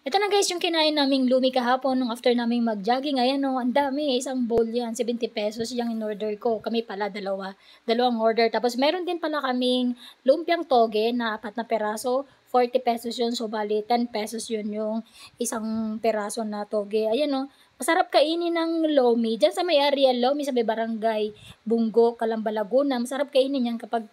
Ito na guys, yung kinain naming lumi kahapon nung after naming mag-jogging. Ayan o, ang dami. Isang bowl yan. 70 pesos yung in-order ko. Kami pala, dalawang order. Tapos meron din pala kaming lumpiang toge na 4 na peraso. 40 pesos yun. So, bali, 10 pesos yun yung isang peraso na toge. Ayan o, masarap kainin ng lomi. Diyan sa may area lomi, sa may barangay Bungo, Calamba, Laguna. Masarap kainin yan kapag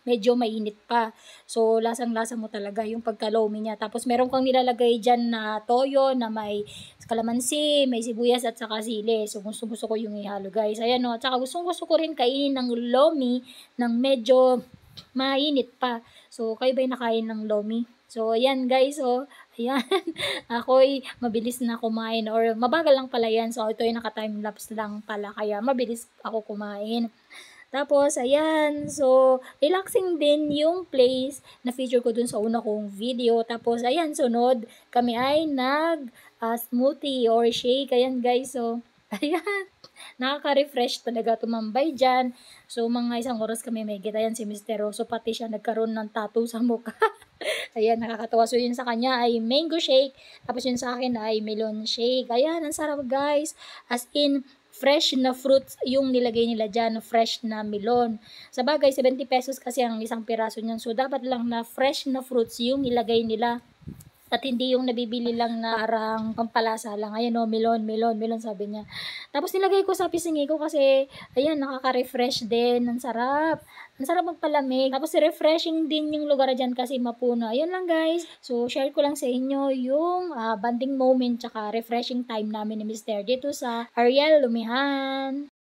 medyo mainit pa. So, lasang-lasa mo talaga yung pagka-lomi niya. Tapos, meron kang nilalagay dyan na toyo na may kalamansi, may sibuyas at saka sili. So, gusto ko yung ihalo guys. Ayan o. At saka gusto ko rin kainin ng lomi ng medyo mainit pa. So, kayo ba'y nakain ng lomi? So, ayan guys, oh, ayan, ako'y mabilis na kumain or mabagal lang pala yan. So, ito ay naka-timelapse lang pala, kaya mabilis ako kumain. Tapos, ayan. So, relaxing din yung place na feature ko dun sa una kong video. Tapos, ayan, sunod, kami ay smoothie or shake. Ayan, guys. So, ayan. Nakaka-refresh talaga tumambay dyan. So, mga isang oras kami may gita. Ayan, si Mr. Rosso, pati siya nagkaroon ng tattoo sa mukha. Ayan, nakakatawa. So, yun sa kanya ay mango shake. Tapos, yun sa akin ay melon shake. Ayan, ang sarap, guys. As in, fresh na fruits yung nilagay nila dyan, fresh na melon. Sa bagay, 70 pesos kasi ang isang piraso niyan. So, dapat lang na fresh na fruits yung nilagay nila. At hindi yung nabibili lang na parang pampalasa lang. Ayan o, melon, sabi niya. Tapos nilagay ko sa pisngi ko kasi, ayan, nakaka-refresh din. Ang sarap. Ang sarap magpalamig. Tapos refreshing din yung lugar dyan kasi mapuno. Ayun lang guys. So, share ko lang sa inyo yung bonding moment tsaka refreshing time namin ni Mr. dito sa Ariel Lumihan.